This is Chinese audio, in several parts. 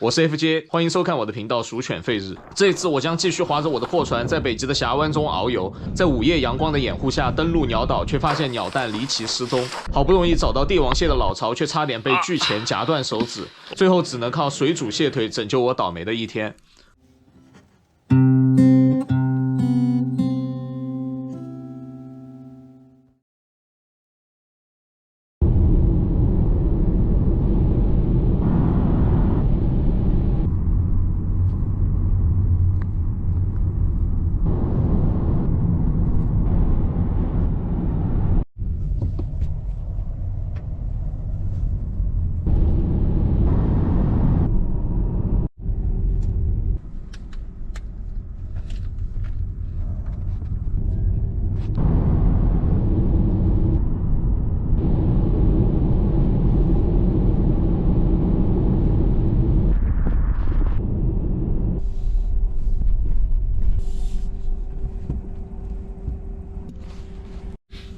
我是 FJ，欢迎收看我的频道鼠犬吠日。这一次我将继续划着我的破船，在北极的峡湾中遨游，在午夜阳光的掩护下登陆鸟岛，却发现鸟蛋离奇失踪。好不容易找到帝王蟹的老巢，却差点被巨钳夹断手指，最后只能靠水煮蟹腿拯救我倒霉的一天。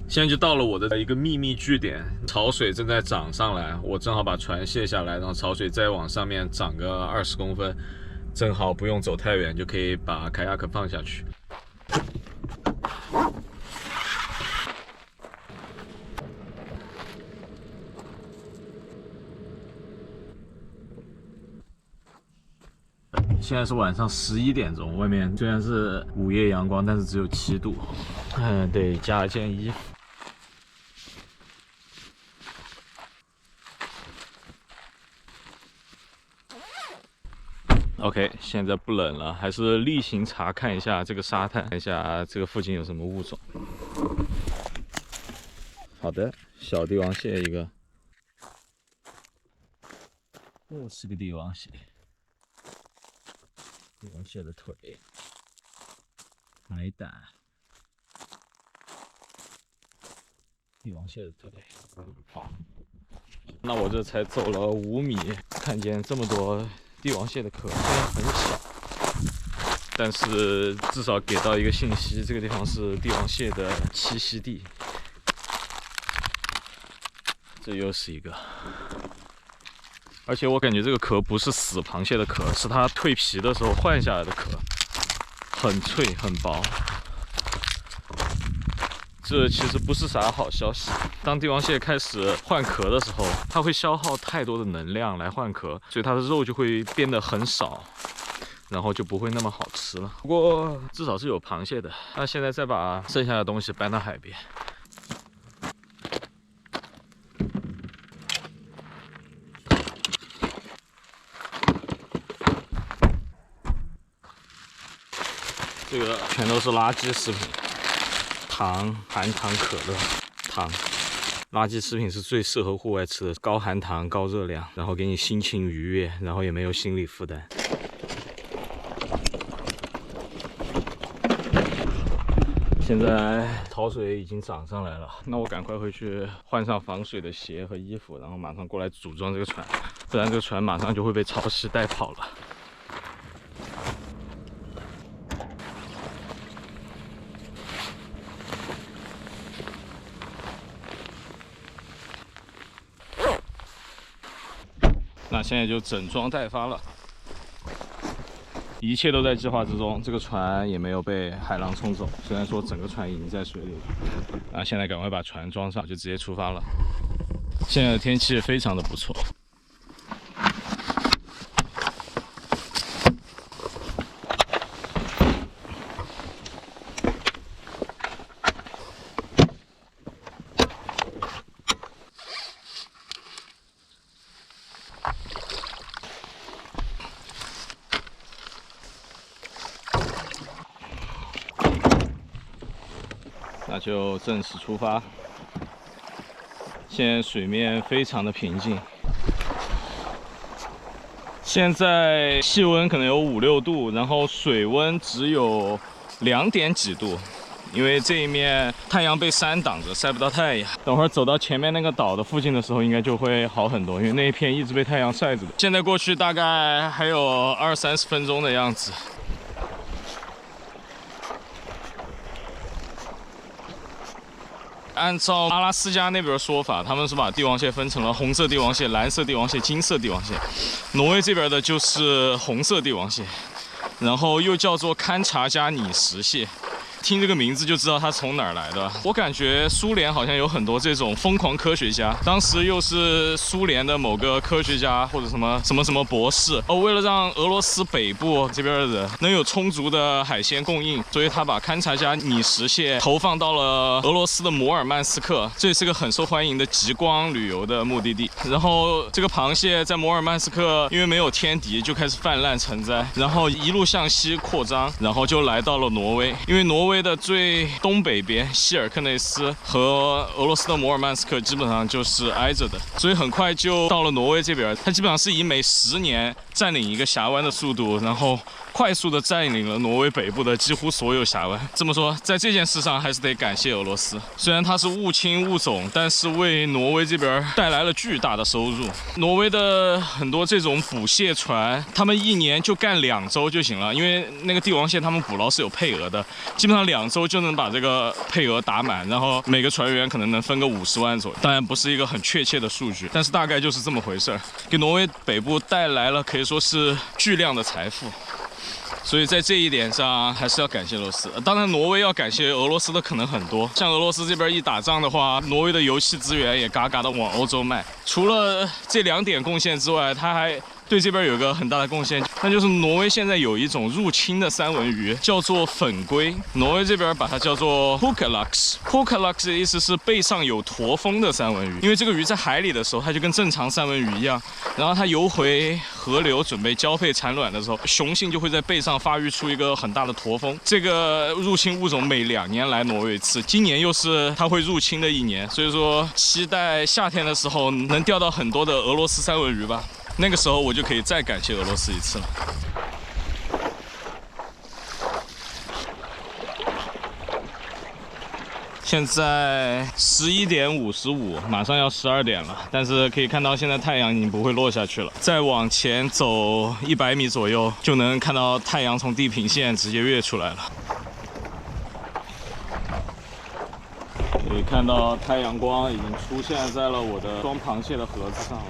现在就到了我的一个秘密据点，潮水正在涨上来，我正好把船卸下来，然后潮水再往上面涨个20公分，正好不用走太远就可以把凯亚克放下去。现在是晚上11点钟，外面虽然是午夜阳光，但是只有7度，得加件衣服。OK， 现在不冷了，还是例行查看一下这个沙滩，看一下这个附近有什么物种。好的，小帝王蟹一个，又是个帝王蟹，帝王蟹的腿，海胆，帝王蟹的腿，好。那我这才走了5米，看见这么多帝王蟹的壳，虽然很小，但是至少给到一个信息，这个地方是帝王蟹的栖息地。这又是一个，而且我感觉这个壳不是死螃蟹的壳，是它蜕皮的时候换下来的壳，很脆很薄。这其实不是啥好消息。当帝王蟹开始换壳的时候，它会消耗太多的能量来换壳，所以它的肉就会变得很少，然后就不会那么好吃了。不过至少是有螃蟹的。那现在再把剩下的东西搬到海边。这个全都是垃圾食品。糖、含糖可乐、糖，垃圾食品是最适合户外吃的，高含糖、高热量，然后给你心情愉悦，然后也没有心理负担。现在潮水已经涨上来了，那我赶快回去换上防水的鞋和衣服，然后马上过来组装这个船，不然这个船马上就会被潮汐带跑了。那现在就整装待发了，一切都在计划之中。这个船也没有被海浪冲走，虽然说整个船已经在水里了。那现在赶快把船装上，就直接出发了。现在的天气非常的不错。那就正式出发。现在水面非常的平静，现在气温可能有5、6度，然后水温只有2点几度，因为这一面太阳被山挡着，晒不到太阳。等会儿走到前面那个岛的附近的时候，应该就会好很多，因为那一片一直被太阳晒着的。现在过去大概还有20、30分钟的样子。按照阿拉斯加那边说法，他们是把帝王蟹分成了红色帝王蟹、蓝色帝王蟹、金色帝王蟹。挪威这边的就是红色帝王蟹，然后又叫做堪察加拟石蟹。听这个名字就知道它从哪儿来的。我感觉苏联好像有很多这种疯狂科学家，当时又是苏联的某个科学家或者什么博士哦，为了让俄罗斯北部这边的人能有充足的海鲜供应，所以他把堪察加拟石蟹投放到了俄罗斯的摩尔曼斯克，这也是个很受欢迎的极光旅游的目的地。然后这个螃蟹在摩尔曼斯克因为没有天敌就开始泛滥成灾，然后一路向西扩张，然后就来到了挪威，因为挪威的最东北边希尔克内斯和俄罗斯的摩尔曼斯克基本上就是挨着的，所以很快就到了挪威这边。它基本上是以每10年占领一个峡湾的速度，然后快速的占领了挪威北部的几乎所有峡湾。这么说，在这件事上还是得感谢俄罗斯，虽然它是物侵物种，但是为挪威这边带来了巨大的收入。挪威的很多这种捕蟹船，他们1年就干2周就行了，因为那个帝王蟹他们捕捞是有配额的，基本上2周就能把这个配额打满，然后每个船员可能能分个50万左右，当然不是一个很确切的数据，但是大概就是这么回事儿，给挪威北部带来了可以说是巨量的财富。所以在这一点上还是要感谢俄罗斯。当然，挪威要感谢俄罗斯的可能很多，像俄罗斯这边一打仗的话，挪威的油气资源也嘎嘎的往欧洲卖。除了这2点贡献之外，它还对这边有个很大的贡献，那就是挪威现在有一种入侵的三文鱼，叫做粉龟。挪威这边把它叫做 Huckalaks。Huckalaks 的意思是背上有驼峰的三文鱼，因为这个鱼在海里的时候，它就跟正常三文鱼一样，然后它游回河流准备交配产卵的时候，雄性就会在背上发育出一个很大的驼峰。这个入侵物种每2年来挪威一次，今年又是它会入侵的1年，所以说期待夏天的时候能钓到很多的俄罗斯三文鱼吧。那个时候我就可以再感谢俄罗斯一次了。现在11点55，马上要12点了，但是可以看到现在太阳已经不会落下去了。再往前走100米左右，就能看到太阳从地平线直接跃出来了。可以看到太阳光已经出现在了我的装螃蟹的盒子上了。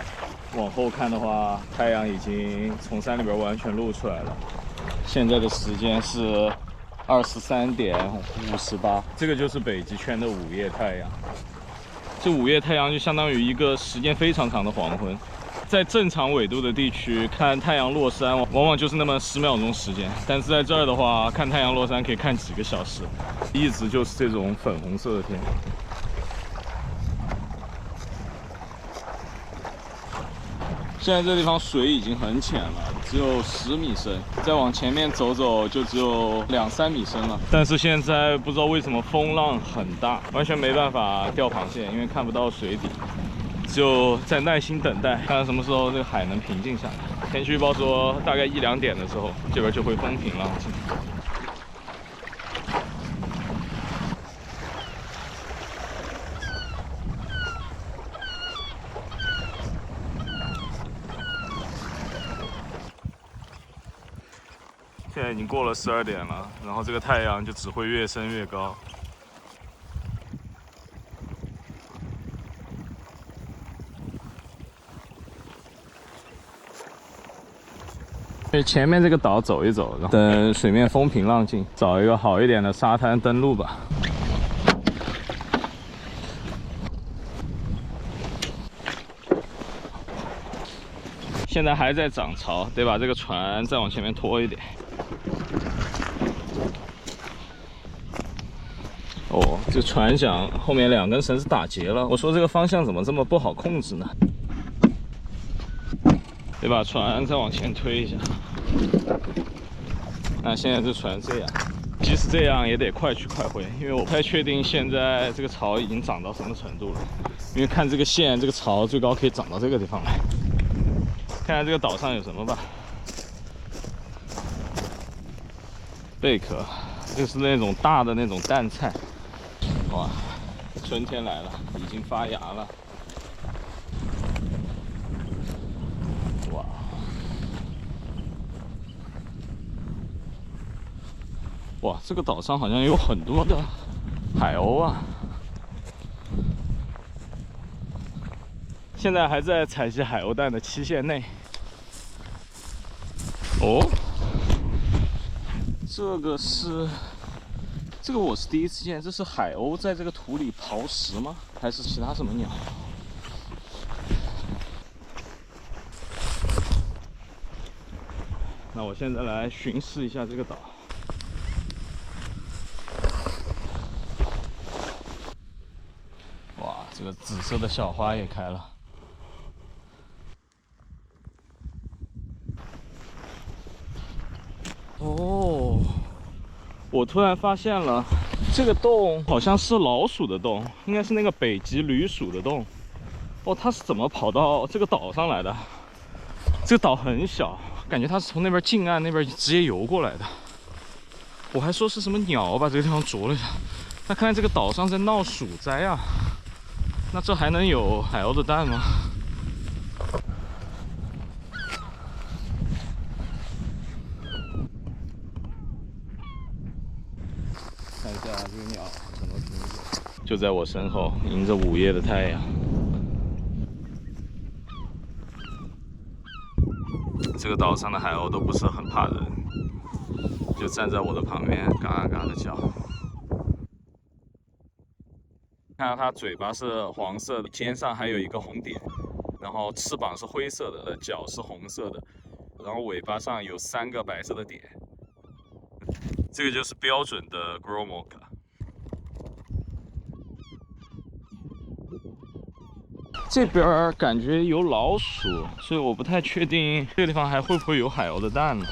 往后看的话，太阳已经从山里边完全露出来了。现在的时间是23点58，这个就是北极圈的午夜太阳。这午夜太阳就相当于一个时间非常长的黄昏。在正常纬度的地区看太阳落山，往往就是那么10秒钟时间，但是在这儿的话，看太阳落山可以看几个小时，一直就是这种粉红色的天。现在这地方水已经很浅了，只有10米深，再往前面走走就只有2、3米深了。但是现在不知道为什么风浪很大，完全没办法钓螃蟹，因为看不到水底，只有在耐心等待，看看什么时候这个海能平静下来。天气预报说大概1、2点的时候，这边就会风平浪静。现在已经过了12点了，然后这个太阳就只会越升越高。去前面这个岛走一走，然后等水面风平浪静，找一个好一点的沙滩登陆吧。现在还在涨潮，得把这个船再往前面拖一点。哦，这个船桨后面2根绳子打结了，我说这个方向怎么这么不好控制呢？得把船再往前推一下。那现在这船这样，即使这样也得快去快回，因为我不太确定现在这个潮已经涨到什么程度了。因为看这个线，这个潮最高可以涨到这个地方来。看看这个岛上有什么吧。贝壳，就是那种大的那种淡菜。哇，春天来了，已经发芽了。哇，哇，这个岛上好像有很多的海鸥啊。现在还在采集海鸥蛋的期限内。哦，这个我是第一次见，这是海鸥在这个土里刨食吗？还是其他什么鸟？那我现在来巡视一下这个岛。哇，这个紫色的小花也开了。哦，我突然发现了，这个洞好像是老鼠的洞，应该是那个北极驴鼠的洞。哦，它是怎么跑到这个岛上来的？这个岛很小，感觉它是从那边近岸那边直接游过来的。我还说是什么鸟把这个地方啄了一下，那看来这个岛上在闹鼠灾啊。那这还能有海鸥的蛋吗？看一下这个鸟怎么评论。就在我身后，迎着午夜的太阳。这个岛上的海鸥都不是很怕人，就站在我的旁边，嘎嘎的叫。看到它嘴巴是黄色的，肩上还有一个红点，然后翅膀是灰色的，脚是红色的，然后尾巴上有3个白色的点。这个就是标准的 Gromolka。这边感觉有老鼠，所以我不太确定这个地方还会不会有海鸥的蛋呢。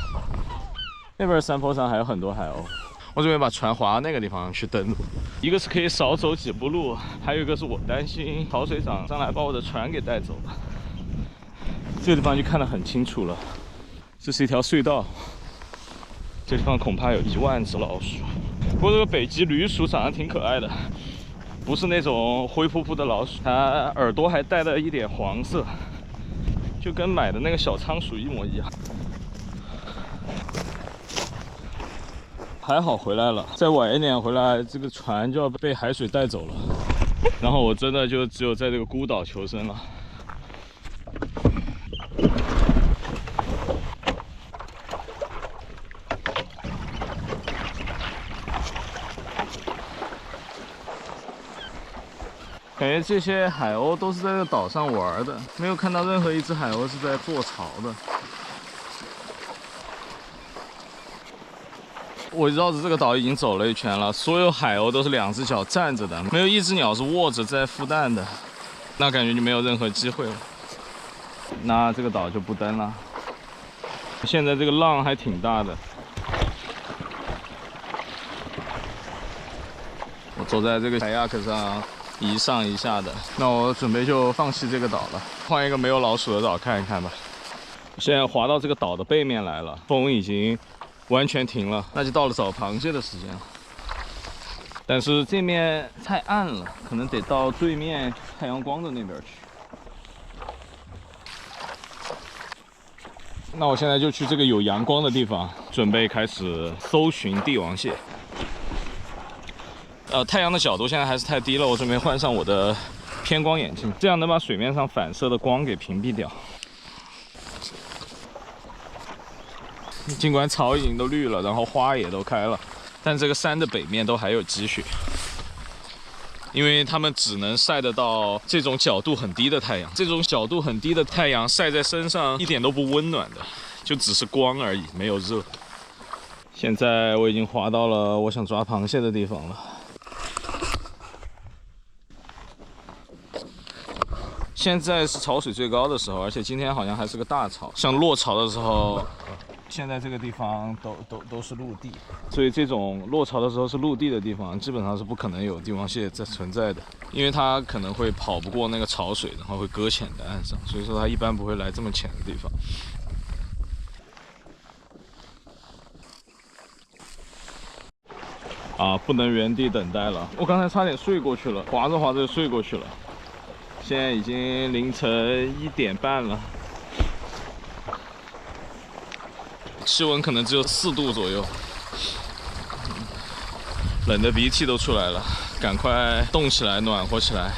那边山坡上还有很多海鸥。我准备把船划到那个地方去登陆，一个是可以少走几步路，还有一个是我担心潮水涨上来把我的船给带走了。这个地方就看得很清楚了，这是一条隧道，这地方恐怕有1万只老鼠。不过这个北极驴鼠长得挺可爱的，不是那种灰扑扑的老鼠，它耳朵还带了一点黄色，就跟买的那个小仓鼠一模一样。还好回来了，再晚一点回来，这个船就要被海水带走了。然后我真的就只有在这个孤岛求生了。感觉这些海鸥都是在这个岛上玩的，没有看到任何一只海鸥是在做巢的。我绕着这个岛已经走了一圈了，所有海鸥都是2只脚站着的，没有一只鸟是卧着在孵蛋的，那感觉就没有任何机会了。那这个岛就不登了。现在这个浪还挺大的，我走在这个海亚克上一上一下的，那我准备就放弃这个岛了，换一个没有老鼠的岛看一看吧。现在滑到这个岛的背面来了，风已经完全停了，那就到了找螃蟹的时间了。但是这面太暗了，可能得到对面太阳光的那边去。那我现在就去这个有阳光的地方，准备开始搜寻帝王蟹。太阳的角度现在还是太低了，我准备换上我的偏光眼镜，这样能把水面上反射的光给屏蔽掉。尽管草已经都绿了，然后花也都开了，但这个山的北面都还有积雪，因为它们只能晒得到这种角度很低的太阳。这种角度很低的太阳晒在身上一点都不温暖的，就只是光而已，没有热。现在我已经滑到了我想抓螃蟹的地方了。现在是潮水最高的时候，而且今天好像还是个大潮。像落潮的时候，现在这个地方都是陆地，所以这种落潮的时候是陆地的地方，基本上是不可能有帝王蟹在存在的，因为它可能会跑不过那个潮水，然后会搁浅在岸上，所以说它一般不会来这么浅的地方。不能原地等待了，我刚才差点睡过去了，滑着滑着就睡过去了。现在已经凌晨1点半了，气温可能只有4度左右，冷的鼻涕都出来了，赶快动起来，暖和起来。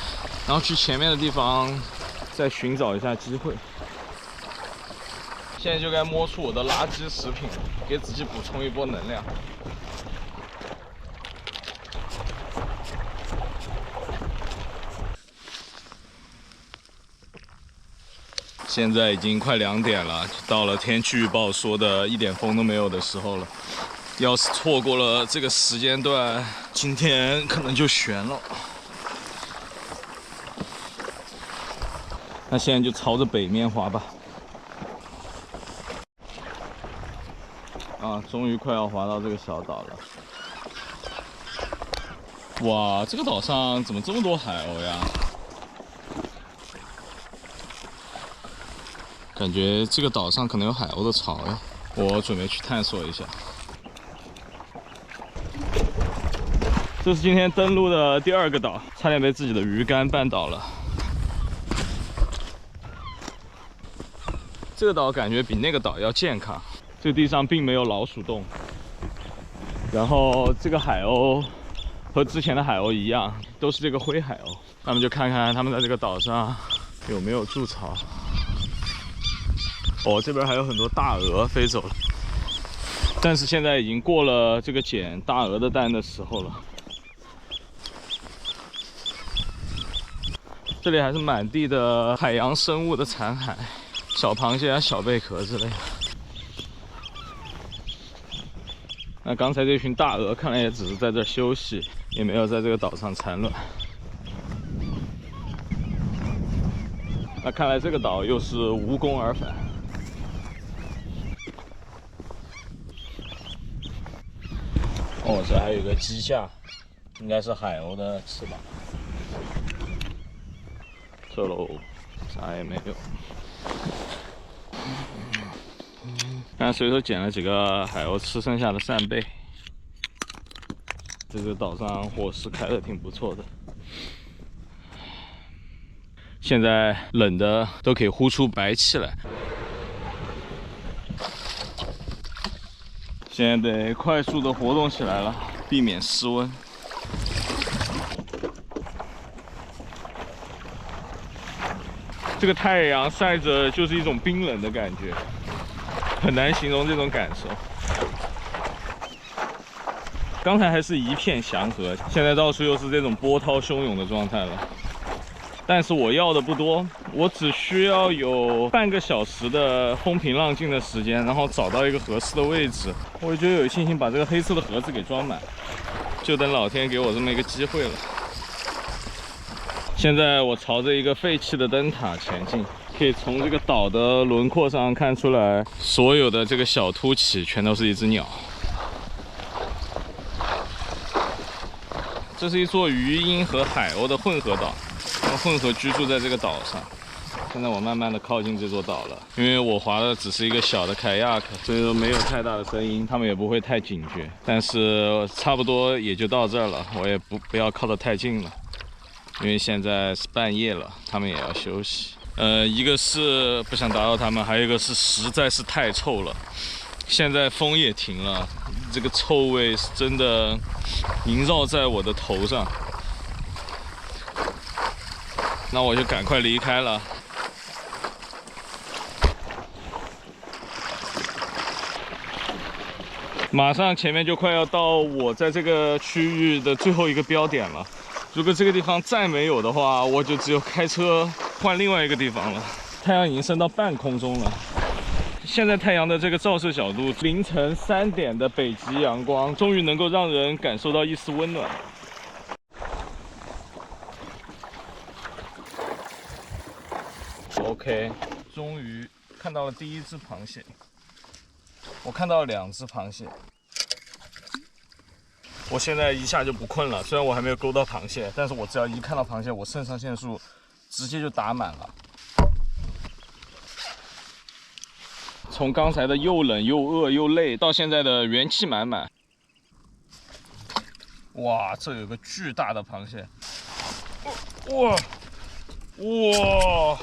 然后去前面的地方再寻找一下机会。现在就该摸出我的垃圾食品，给自己补充一波能量。现在已经快2点了，到了天气预报说的一点风都没有的时候了。要是错过了这个时间段，今天可能就悬了。那现在就朝着北面滑吧。啊，终于快要滑到这个小岛了。哇，这个岛上怎么这么多海鸥呀？感觉这个岛上可能有海鸥的巢呀，我准备去探索一下。这是今天登陆的第2个岛，差点被自己的鱼竿绊倒了。这个岛感觉比那个岛要健康，这个地上并没有老鼠洞。然后这个海鸥和之前的海鸥一样，都是这个灰海鸥。那么就看看它们在这个岛上有没有筑巢。哦，这边还有很多大鹅飞走了，但是现在已经过了这个捡大鹅的蛋的时候了。这里还是满地的海洋生物的残骸，小螃蟹啊、小贝壳之类的。那刚才这群大鹅看来也只是在这休息，也没有在这个岛上产卵。那看来这个岛又是无功而返。哦，这还有一个鸡下，应该是海鸥的翅膀。这喽，啥也没有。刚才随手捡了几个海鸥吃剩下的扇贝。这个岛上伙食开得挺不错的。现在冷的都可以呼出白气来。现在得快速的活动起来了，避免失温。这个太阳晒着就是一种冰冷的感觉，很难形容这种感受。刚才还是一片祥和，现在到处又是这种波涛汹涌的状态了。但是我要的不多，我只需要有半个小时的风平浪静的时间，然后找到一个合适的位置，我就有信心把这个黑色的盒子给装满，就等老天给我这么一个机会了。现在我朝着一个废弃的灯塔前进，可以从这个岛的轮廓上看出来，所有的这个小凸起全都是一只鸟。这是一座鱼鹰和海鸥的混合岛，它们混合居住在这个岛上。现在我慢慢的靠近这座岛了，因为我划的只是一个小的凯亚克，所以说没有太大的声音，它们也不会太警觉。但是差不多也就到这儿了，我也不要靠得太近了，因为现在是半夜了，它们也要休息。一个是不想打扰它们，还有一个是实在是太臭了。现在风也停了，这个臭味是真的萦绕在我的头上。那我就赶快离开了。马上前面就快要到我在这个区域的最后一个标点了。如果这个地方再没有的话，我就只有开车换另外一个地方了。太阳已经升到半空中了。现在太阳的这个照射角度，凌晨3点的北极阳光，终于能够让人感受到一丝温暖。OK， 终于看到了第1只螃蟹。我看到了2只螃蟹。我现在一下就不困了，虽然我还没有勾到螃蟹，但是我只要一看到螃蟹，我肾上腺素直接就打满了。从刚才的又冷又饿又累，到现在的元气满满。哇，这有个巨大的螃蟹！哇哇！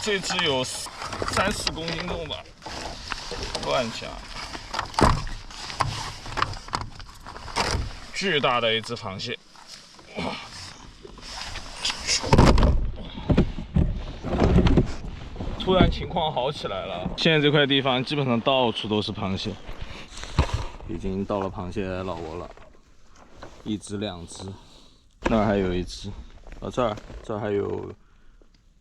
这只有3、4公斤重吧。乱夹。巨大的一只螃蟹，突然情况好起来了。现在这块地方基本上到处都是螃蟹，已经到了螃蟹老窝了，一只、两只，那儿还有一只，这儿还有，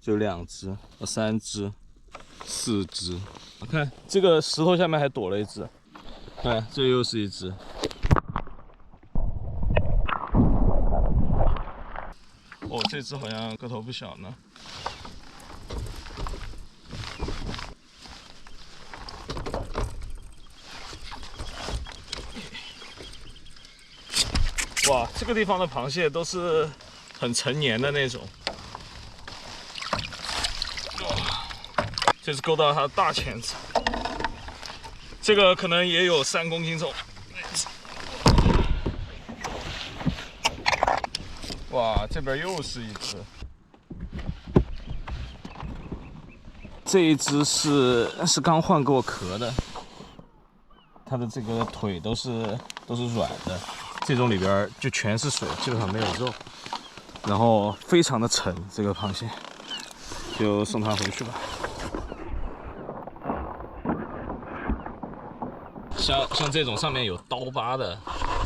就2只、3只、4只。看这个石头下面还躲了一只，看这又是一只。哦，这只好像个头不小呢。哇，这个地方的螃蟹都是很成年的那种。这是勾到它的大钳子，这个可能也有3公斤重。哇，这边又是一只。这一只是刚换过壳的，它的这个腿都是软的，这种里边就全是水，基本上没有肉，然后非常的沉，这个螃蟹就送它回去吧。像这种上面有刀疤的，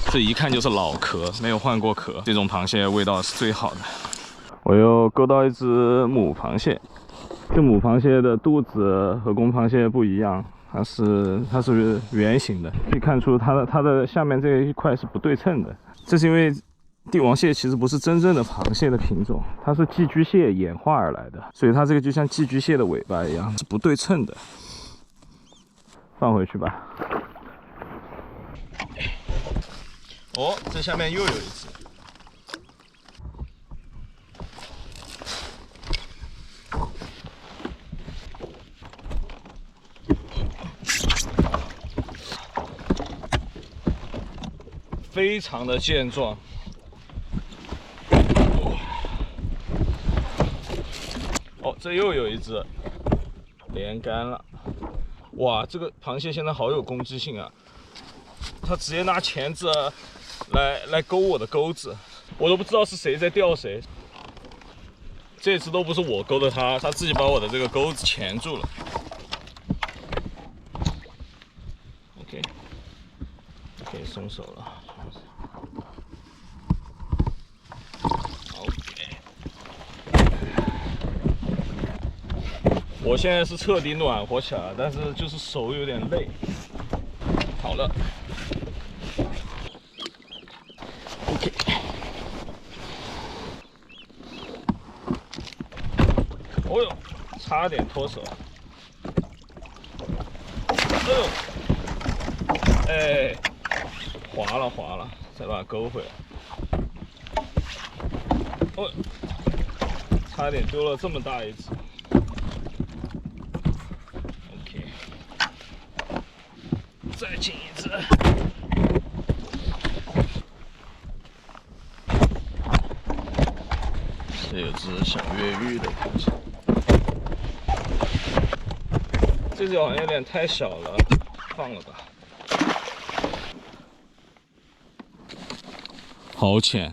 这一看就是老壳，没有换过壳，这种螃蟹味道是最好的。我又勾到一只母螃蟹，这母螃蟹的肚子和公螃蟹不一样，它是圆形的，可以看出它的下面这一块是不对称的。这是因为帝王蟹其实不是真正的螃蟹的品种，它是寄居蟹演化而来的，所以它这个就像寄居蟹的尾巴一样是不对称的。放回去吧。哦，这下面又有一只。非常的健壮。哦，这又有一只连杆了。哇，这个螃蟹现在好有攻击性啊！它直接拿钳子来勾我的钩子，我都不知道是谁在钓谁。这次都不是我勾的它，它自己把我的这个钩子钳住了。OK， 可以松手了。OK， 我现在是彻底暖和起来了，但是就是手有点累。好了。OK。哦呦，差点脱手。哎呦，哎，滑了，再把它勾回来。哦，差点丢了这么大一只。OK， 再进一只。这有只小越狱的螃蟹。这只好像有点太小了，放了吧。好浅。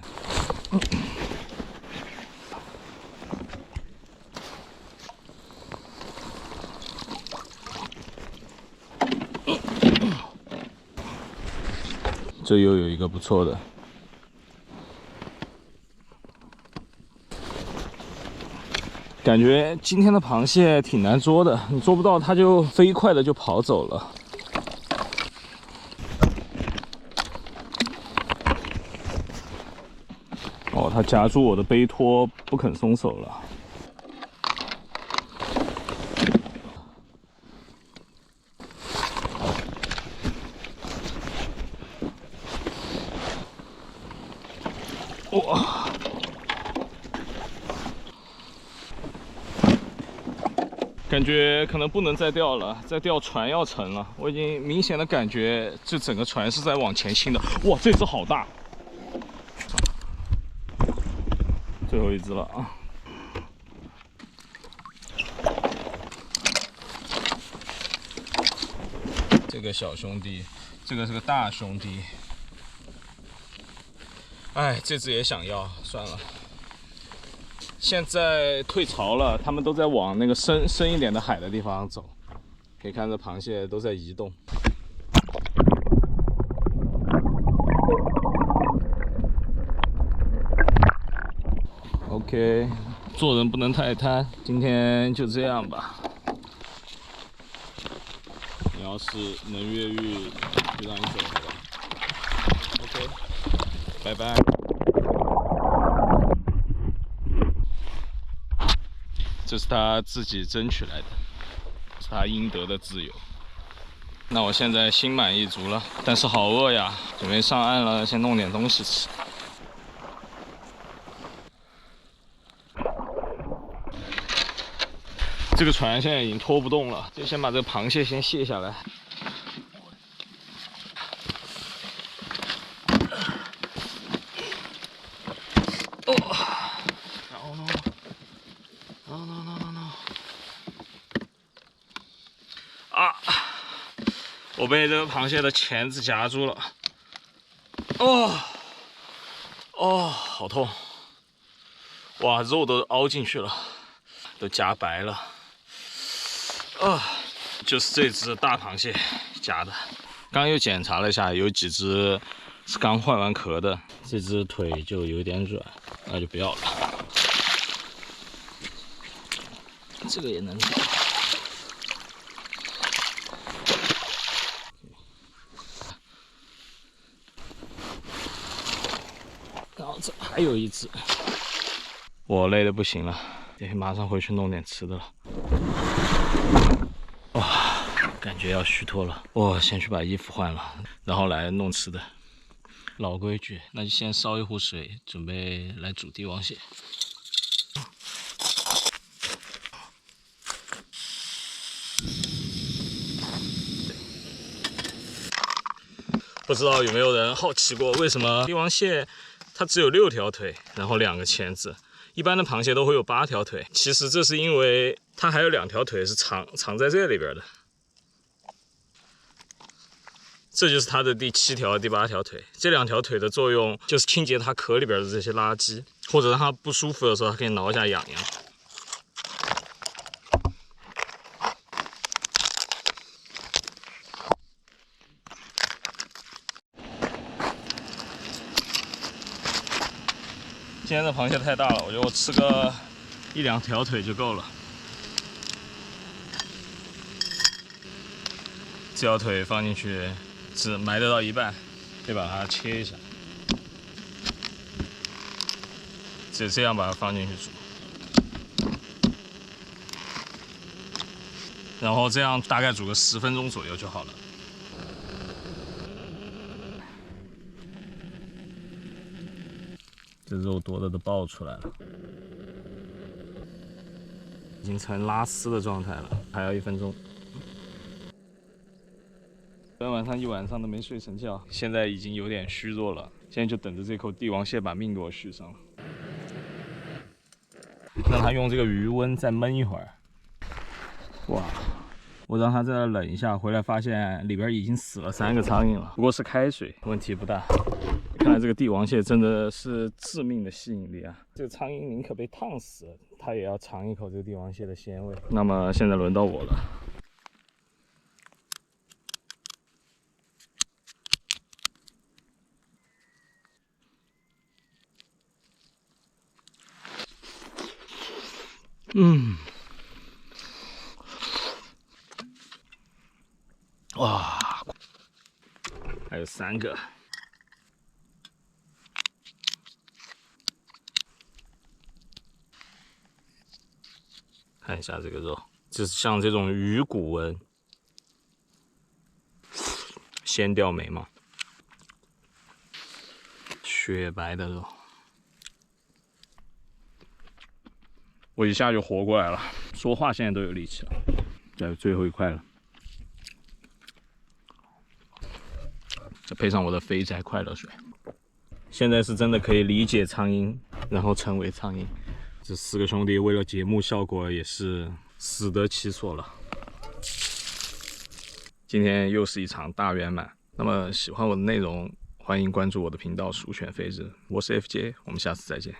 这又有一个不错的。感觉今天的螃蟹挺难捉的，你捉不到它就飞快的就跑走了。哦，它夹住我的背托不肯松手了。哇！感觉可能不能再钓了，再钓船要沉了。我已经明显的感觉，这整个船是在往前倾的。哇，这只好大！最后一只了啊！这个小兄弟，这个是个大兄弟。哎，这只也想要，算了。现在退潮了，他们都在往那个深一点的海的地方走。可以看这螃蟹都在移动。OK， 做人不能太贪，今天就这样吧。你要是能越狱，就让你走，好吧 ？OK， 拜拜。这是他自己争取来的，是他应得的自由。那我现在心满意足了，但是好饿呀，准备上岸了，先弄点东西吃。这个船现在已经拖不动了，就先把这个螃蟹先卸下来。哦，然后呢 ？No！ 啊！我被这个螃蟹的钳子夹住了。哦，好痛！哇，肉都凹进去了，都夹白了。就是这只大螃蟹夹的。刚刚又检查了一下，有几只是刚换完壳的，这只腿就有点软，那就不要了。这个也能找。然后这还有一只，我累得不行了，得马上回去弄点吃的了。哇，感觉要虚脱了。我先去把衣服换了，然后来弄吃的。老规矩，那就先烧一壶水，准备来煮帝王蟹。不知道有没有人好奇过，为什么帝王蟹它只有6条腿，然后2个钳子？一般的螃蟹都会有8条腿。其实这是因为它还有2条腿是藏在这里边的。这就是它的第7条、第8条腿。这2条腿的作用就是清洁它壳里边的这些垃圾，或者让它不舒服的时候，它可以挠一下痒痒。今天的螃蟹太大了，我觉得我吃个1、2条腿就够了。这条腿放进去只埋得到一半，得把它切一下，就这样把它放进去煮，然后这样大概煮个10分钟左右就好了。这肉多的都爆出来了，已经成拉丝的状态了，还要1分钟。昨天晚上一晚上都没睡成觉，现在已经有点虚弱了，现在就等着这口帝王蟹把命给我续上了。让它用这个余温再焖一会儿。哇！我让它在那冷一下，回来发现里边已经死了3个苍蝇了，不过是开水，问题不大。看来这个帝王蟹真的是致命的吸引力啊！这个苍蝇宁可被烫死，它也要尝一口这个帝王蟹的鲜味。那么现在轮到我了。哇，还有3个。看一下这个肉，就是像这种鱼骨纹，鲜钓眉毛，雪白的肉，我一下就活过来了，说话现在都有力气了。再最后一块了，再配上我的肥宅快乐水，现在是真的可以理解苍蝇，然后成为苍蝇。这4个兄弟为了节目效果也是死得其所了。今天又是一场大圆满。那么喜欢我的内容，欢迎关注我的频道“鼠犬飞日”，我是 FJ，我们下次再见。